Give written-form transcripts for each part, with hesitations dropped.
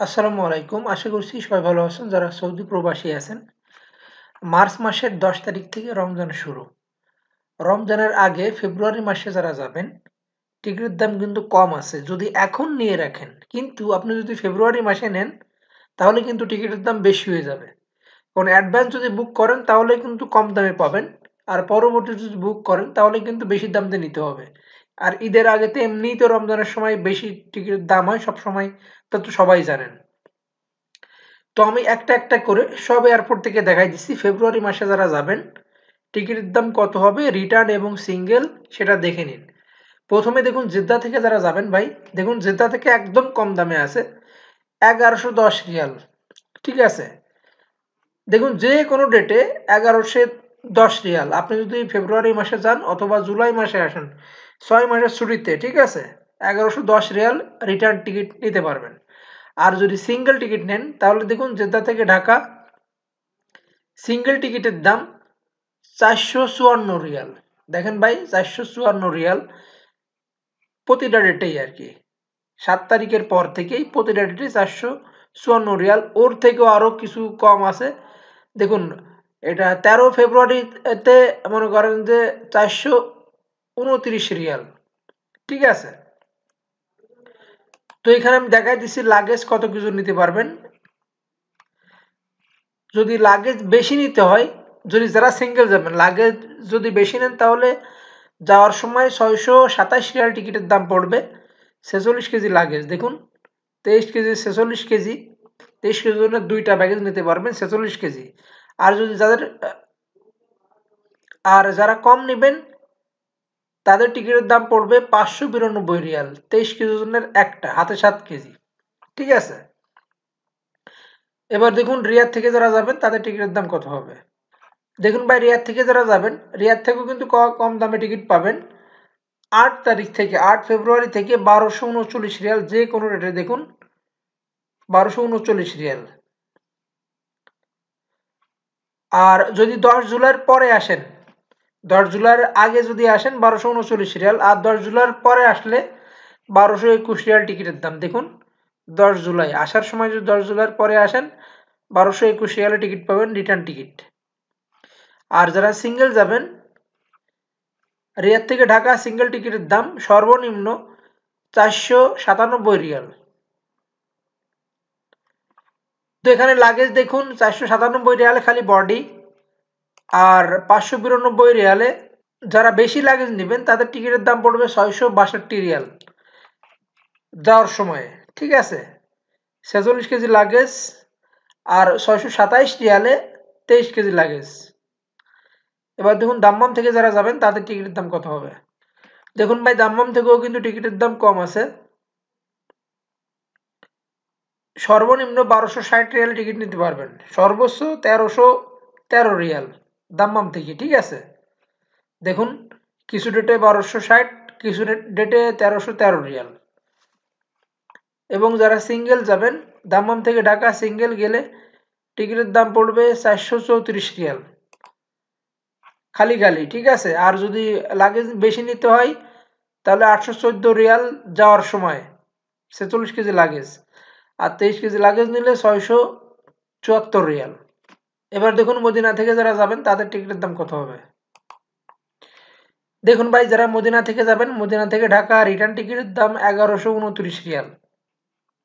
আসসালামু আলাইকুম। আশা করছি সবাই ভালো আছেন যারা সৌদি প্রবাসী আছেন। মার্চ মাসের ১০ তারিখ থেকে রমজান শুরু। রমজানের আগে ফেব্রুয়ারি মাসে যারা যাবেন, টিকিটের দাম কিন্তু কম আছে যদি এখন নিয়ে রাখেন। কিন্তু আপনি যদি ফেব্রুয়ারি মাসে নেন তাহলে কিন্তু টিকিটের দাম বেশি হয়ে যাবে। কারণ অ্যাডভান্স যদি বুক করেন তাহলে কিন্তু কম দামে পাবেন। আর পরবর্তী যদি বুক করেন তাহলে কিন্তু বেশি দাম দিয়ে নিতে হবে। আর ঈদের আগে তো এমনিই তো রমজানের সময় বেশি টিকিটের দাম হয় সবসময়, তা তো সবাই জানেন। তো আমি একটা একটা করে সব এয়ারপোর্ট থেকে দেখাই দিচ্ছি ফেব্রুয়ারি মাসে যারা যাবেন টিকিটের দাম কত হবে রিটার্ন এবং সিঙ্গেল সেটা দেখে নিন। প্রথমে দেখুন জেদ্দা থেকে যারা যাবেন ভাই, দেখুন জেদ্দা থেকে একদম কম দামে আছে 1110 রিয়াল। ঠিক আছে, দেখুন যে কোনো ডেটে 1110 রিয়াল। আপনি যদি ফেব্রুয়ারি মাসে যান অথবা জুলাই মাসে আসেন 6 মাসের ছুটিতে, ঠিক আছে, 1110 রিয়াল রিটার্ন টিকিট নিতে পারবেন। আর যদি সিঙ্গেল টিকিট নেন তাহলে দেখুন জেদ্দা থেকে ঢাকা সিঙ্গেল টিকিটের দাম 454 রিয়াল। দেখেন ভাই, 454 রিয়াল প্রতিটা ডেটেই আর কি। 7 তারিখের পর থেকেই প্রতিটা ডেটে 454 রিয়াল। ওর থেকেও আরো কিছু কম আছে। দেখুন, এটা 13 ফেব্রুয়ারিতে মনে করেন যে 429 রিয়াল। ঠিক আছে, তো এখানে আমি দেখাই দিচ্ছি লাগেজ কত কিছু নিতে পারবেন। যদি লাগেজ বেশি নিতে হয়, যদি যারা সিঙ্গেল যাবেন লাগেজ যদি বেশি নেন তাহলে যাওয়ার সময় 627 রিয়াল টিকিটের দাম পড়বে। 46 কেজি লাগেজ, দেখুন 23 কেজি 46 কেজি, 23 কেজির জন্য দুইটা ব্যাগেজ নিতে পারবেন 46 কেজি। আর যদি যারা কম নেবেন তাদের টিকিটের দাম পড়বে 592 রিয়াল, 23 কেজির জন্য একটা হাতে 7 কেজি। ঠিক আছে, এবার দেখুন রিয়াদ থেকে যারা যাবেন তাদের টিকিটের দাম কত হবে। দেখুন ভাই, রিয়াদ থেকে যারা যাবেন রিয়াদ থেকেও কিন্তু কম দামে টিকিট পাবেন। 8 তারিখ থেকে 8 ফেব্রুয়ারি থেকে 1239 রিয়াল যে কোনো রেটে, দেখুন 1239 রিয়াল। আর যদি 10 জুলাইয়ের পরে আসেন, 10 জুলাইয়ের আগে যদি আসেন 1239 রিয়াল, আর 10 জুলাইয়ের পরে আসলে 1221 রিয়াল টিকিটের দাম। দেখুন 10 জুলাই আসার সময় যদি 10 জুলাইয়ের পরে আসেন 1221 রিয়ালে টিকিট পাবেন রিটার্ন টিকিট। আর যারা সিঙ্গেল যাবেন রিয়াদ থেকে ঢাকা সিঙ্গেল টিকিটের দাম সর্বনিম্ন 497 রিয়াল। তো এখানে লাগেজ দেখুন 497 রিয়ালে খালি বডি, আর 592 রিয়ালে যারা বেশি লাগেজ নেবেন তাদের টিকিটের দাম পড়বে 662 রিয়াল যাওয়ার সময়। ঠিক আছে, 46 কেজি লাগেজ আর 627 রিয়ালে 23 কেজি লাগেজ। এবার দেখুন দাম্মাম থেকে যারা যাবেন তাদের টিকিটের দাম কত হবে। দেখুন ভাই, দাম্মাম থেকেও কিন্তু টিকিটের দাম কম আছে। সর্বনিম্ন 1260 রিয়াল টিকিট নিতে পারবেন, সর্বোচ্চ 1313 রিয়াল দাম্মাম থেকে। ঠিক আছে, দেখুন কিছু ডেটে 1260, কিছু ডেটে 1313 রিয়াল। এবং যারা সিঙ্গেল যাবেন দাম্মাম থেকে ঢাকা সিঙ্গেল গেলে টিকিটের দাম পড়বে 434 রিয়াল খালি খালি। ঠিক আছে, আর যদি লাগেজ বেশি নিতে হয় তাহলে 814 রিয়াল যাওয়ার সময় 46 কেজি লাগেজ, আর 23 কেজি লাগেজ নিলে 674 রিয়াল। এবার দেখুন মদিনা থেকে যারা যাবেন তাদের টিকিটের দাম কত হবে। দেখুন ভাই, যারা মদিনা থেকে যাবেন মদিনা থেকে ঢাকা রিটার্ন টিকিটের দাম 1129 রিয়াল,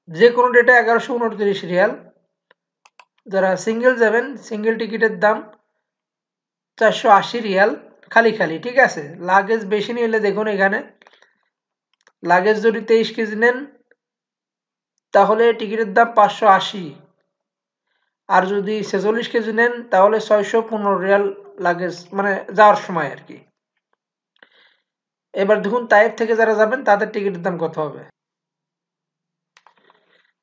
যে কোনো ডেটে 1129 রিয়াল। যারা সিঙ্গেল যাবেন সিঙ্গেল টিকিটের দাম 480 রিয়াল খালি খালি। ঠিক আছে, লাগেজ বেশি নিলে দেখুন এখানে লাগেজ যদি 23 কেজি নেন তাহলে টিকিটের দাম 580, আর যদি 46 কেজি নেন তাহলে 615 রিয়াল লাগেজ মানে যাওয়ার সময় আর কি। এবার দেখুন তাইপ থেকে যারা যাবেন তাদের টিকিটের দাম কত হবে।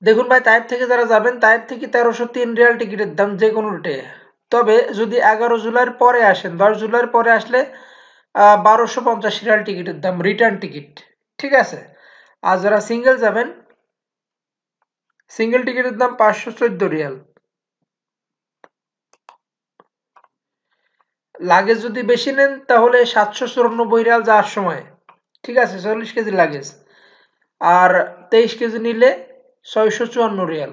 দেখুন ভাই, তাইপ থেকে যারা যাবেন তাইপ থেকে 1303 রিয়াল টিকিটের দাম যে কোনো রুটে। তবে যদি 11 জুলাইয়ের পরে আসেন, 10 জুলাইয়ের পরে আসলে 1250 রিয়াল টিকিটের দাম রিটার্ন টিকিট। ঠিক আছে, আর যারা সিঙ্গেল যাবেন সিঙ্গেল টিকিটের দাম 514 রিয়াল। লাগেজ যদি বেশি নেন তাহলে 794 রিয়াল যাওয়ার সময়। ঠিক আছে, 40 কেজি লাগেজ, আর 23 কেজি নিলে 654 রিয়াল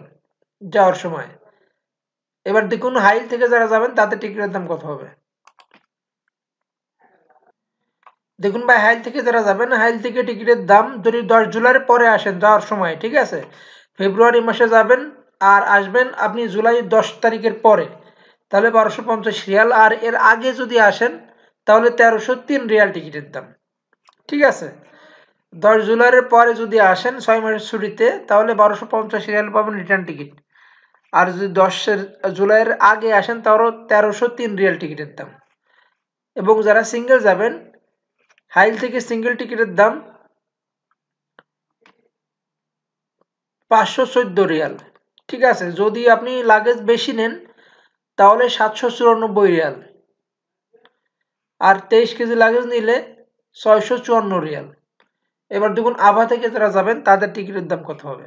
যাওয়ার সময়। এবার দেখুন হাইল থেকে যারা যাবেন তাদের টিকিটের দাম কত হবে। দেখুন ভাই, হাইল থেকে যারা যাবেন, হাইল থেকে টিকিটের দাম যদি 10 জুলাইয়ের পরে আসেন যাওয়ার সময়, ঠিক আছে, ফেব্রুয়ারি মাসে যাবেন আর আসবেন আপনি জুলাই 10 তারিখের পরে, তাহলে 1250 রিয়াল। আর এর আগে যদি আসেন তাহলে 1303 রিয়াল টিকিটের দাম, ঠিক আছে। 10 জুলাইয়ের পরে যদি আসেন 6 মাসের ছুটিতে, তাহলে 1250 রিয়াল পাবেন রিটার্ন টিকিট। আর যদি 10 জুলাইয়ের আগে আসেন তাহলে 1303 রিয়াল টিকিটের দাম। এবং যারা সিঙ্গেল যাবেন, হাইল থেকে সিঙ্গেল টিকিটের দাম 514 রিয়াল, ঠিক আছে। যদি আপনি লাগেজ বেশি নেন তাহলে 794 রিয়াল। আর 23 কেজি লাগেজ নিলে 654 রিয়াল। এবার দেখুন আভা থেকে যারা যাবেন তাদের টিকিটের দাম কত হবে।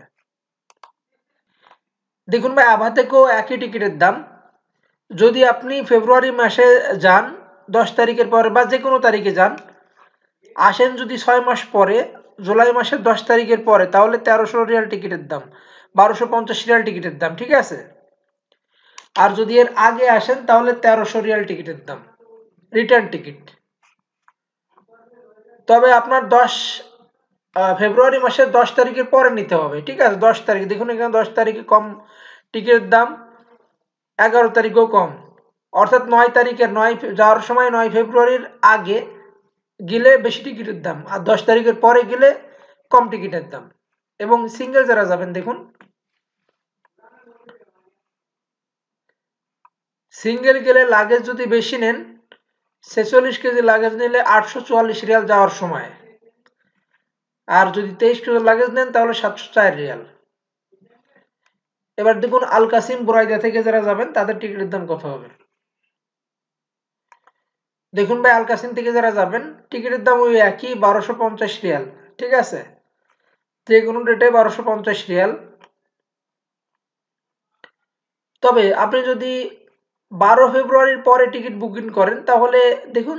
দেখুন ভাই, আভা থেকেও একই টিকিটের দাম। যদি আপনি ফেব্রুয়ারি মাসে যান 10 তারিখের পরে বা যে কোনো তারিখে যান, আসেন যদি 6 মাস পরে, জুলাই মাসের 10 তারিখের পরে, তাহলে 1300 রিয়াল টিকিটের দাম, 1250 রিয়াল টিকিটের দাম, ঠিক আছে। আর যদি এর আগে আসেন তাহলে 1300 রিয়াল টিকিটের দাম, রিটার্ন টিকিট। তবে আপনার ফেব্রুয়ারি মাসের 10 তারিখের পরে নিতে হবে, ঠিক আছে। 10 তারিখ, দেখুন এখানে 10 তারিখে কম টিকিটের দাম, 11 তারিখেও কম, অর্থাৎ 9 তারিখের যাওয়ার সময় 9 ফেব্রুয়ারির আগে গেলে বেশি টিকিটের দাম, আর 10 তারিখের পরে গেলে কম টিকিটের দাম। এবং সিঙ্গেল যারা যাবেন, দেখুন সিঙ্গেল গেলে লাগেজ যদি বেশি নেন, 46 কেজি লাগেজ নিলে 844 রিয়াল যাওয়ার সময়। আর যদি 23 কেজি লাগেজ নেন তাহলে 704 রিয়াল। এবার দেখুন আল কাসিম বুরাইদা থেকে যারা যাবেন তাদের টিকিটের দাম কত হবে। দেখুন ভাই, আল কাসিম থেকে যারা যাবেন টিকিটের দাম ওই একই, 1250 রিয়াল, ঠিক আছে। যে কোনো ডেটে 1250 রিয়াল। তবে আপনি যদি 12 ফেব্রুয়ারির পরে টিকিট বুকিং করেন তাহলে দেখুন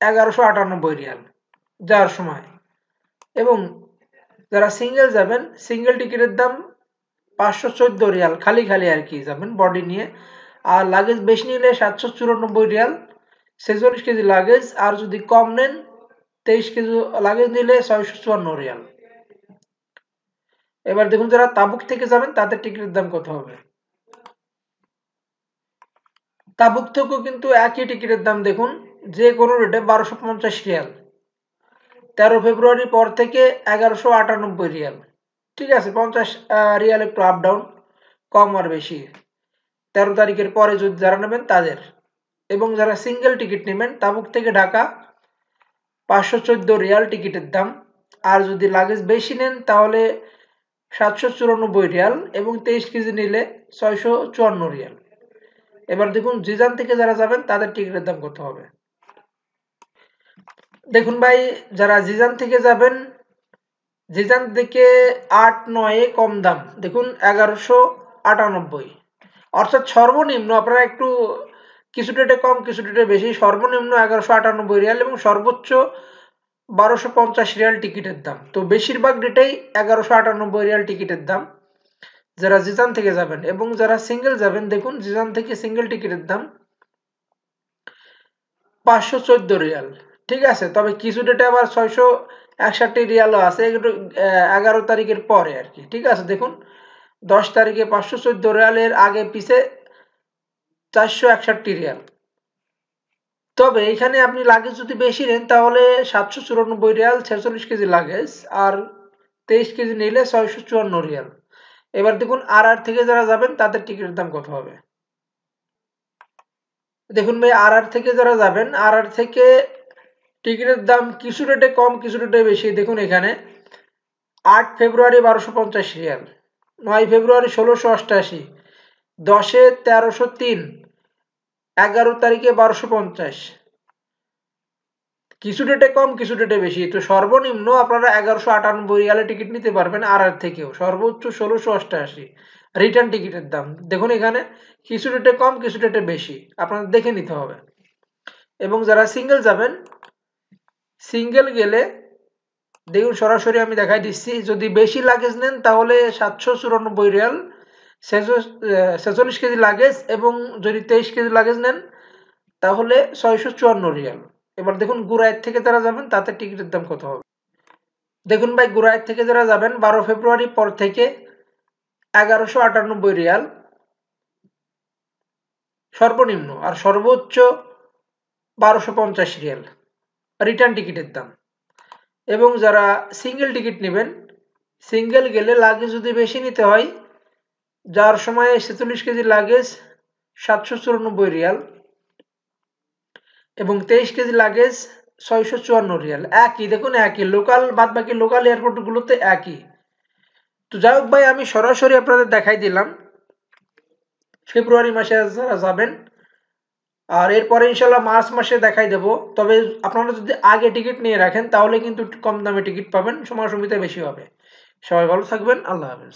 1198 রিয়াল যাওয়ার সময়। এবং যারা সিঙ্গেল যাবেন, সিঙ্গেল টিকিটের দাম 514 রিয়াল, খালি খালি আর কি যাবেন বডি নিয়ে। আর লাগেজ বেশি নিলে 794 রিয়াল, 46 কেজি লাগেজ। আর যদি কম নেন, 23 কেজি লাগেজ নিলে 654 রিয়াল। এবার দেখুন যারা তাবুক থেকে যাবেন তাদের টিকিটের দাম কত হবে। তাবুক থেকেও কিন্তু একই টিকিটের দাম, দেখুন যে কোনো রেটে 1250 রিয়াল, 13 ফেব্রুয়ারি পর থেকে 1198 রিয়াল, ঠিক আছে। 50 রিয়াল একটু আপ ডাউন, কম আর বেশি 13 তারিখের পরে যদি যারা নেবেন তাদের। এবং যারা সিঙ্গেল টিকিট নেবেন তাবুক থেকে ঢাকা, 514 রিয়াল টিকিটের দাম। আর যদি লাগেজ বেশি নেন তাহলে 794 রিয়াল, এবং 23 কেজি নিলে 654 রিয়াল। এবার দেখুন জিজান থেকে যারা যাবেন তাদের টিকিটের দাম কত হবে। দেখুন ভাই, যারা জিজান থেকে যাবেন, জিজান থেকে 8-9 কম দাম, দেখুন 1198। অর্থাৎ সর্বনিম্ন, আপনারা একটু কিছু ডেটে কম কিছু ডেটে বেশি, সর্বনিম্ন 1198 রিয়াল এবং সর্বোচ্চ 1250 রিয়াল টিকিটের দাম। তো বেশিরভাগ ডেটেই 1198 রিয়াল টিকিটের দাম যারা জিজান থেকে যাবেন। এবং যারা সিঙ্গেল যাবেন, দেখুন জিজান থেকে সিঙ্গেল টিকিটের দাম 514 রিয়াল, ঠিক আছে। তবে কিছু ডেটে আবার 661 রিয়ালও আছে, একটু 11 তারিখের পরে আর কি, ঠিক আছে। দেখুন 10 তারিখে 514 রিয়ালের আগে পিছে 461 রিয়াল। তবে এখানে আপনি লাগেজ যদি বেশি নেন তাহলে 794 রিয়াল, 46 কেজি লাগেজ। আর 23 কেজি নিলে 654 রিয়াল। এবার দেখুন আর থেকে যারা যাবেন তাদের টিকিটের দাম কত হবে। দেখুন ভাই, আর থেকে যারা যাবেন, আর থেকে টিকিটের দাম কিছু রেটে কম কিছু রেটে বেশি। দেখুন এখানে 8 ফেব্রুয়ারি 1250 রিয়াল, 9 ফেব্রুয়ারি 1688, 10-এ 1303, 11 তারিখে 1250। কিছু ডেটে কম কিছু ডেটে বেশি। তো সর্বনিম্ন আপনারা 1198 রিয়ালে টিকিট নিতে পারবেন আর থেকেও, সর্বোচ্চ 1688 রিটার্ন টিকিটের দাম। দেখুন এখানে কিছু ডেটে কম কিছু ডেটে বেশি, আপনাদের দেখে নিতে হবে। এবং যারা সিঙ্গেল যাবেন, সিঙ্গেল গেলে দেখুন সরাসরি আমি দেখাই দিচ্ছি, যদি বেশি লাগেজ নেন তাহলে 794 রিয়াল 46 কেজি লাগেজ, এবং যদি 23 কেজি লাগেজ নেন তাহলে 654 রিয়াল। এবার দেখুন গুরাইয়ের থেকে যারা যাবেন তাতে টিকিটের দাম কত হবে। দেখুন ভাই, গুরাইয়ের থেকে যারা যাবেন 12 ফেব্রুয়ারি পর থেকে 1198 রিয়াল সর্বনিম্ন, আর সর্বোচ্চ 1250 রিয়াল রিটার্ন টিকিটের দাম। এবং যারা সিঙ্গেল টিকিট নেবেন, সিঙ্গেল গেলে লাগেজ যদি বেশি নিতে হয়, যাওয়ার সময় 46 কেজি লাগেজ 794 রিয়াল, এবং 23 কেজি লাগেজ 654 রিয়াল। একই, দেখুন একই, লোকাল বাদ বাকি লোকাল এয়ারপোর্টগুলোতে একই। তো যাই হোক ভাই, আমি সরাসরি আপনাদের দেখাই দিলাম ফেব্রুয়ারি মাসে যারা যাবেন, আর এরপরে ইনশাল্লাহ মার্চ মাসে দেখাই দেব। তবে আপনারা যদি আগে টিকিট নিয়ে রাখেন তাহলে কিন্তু একটু কম দামে টিকিট পাবেন, সময় সুবিধা বেশি হবে। সবাই ভালো থাকবেন, আল্লাহ হাফেজ।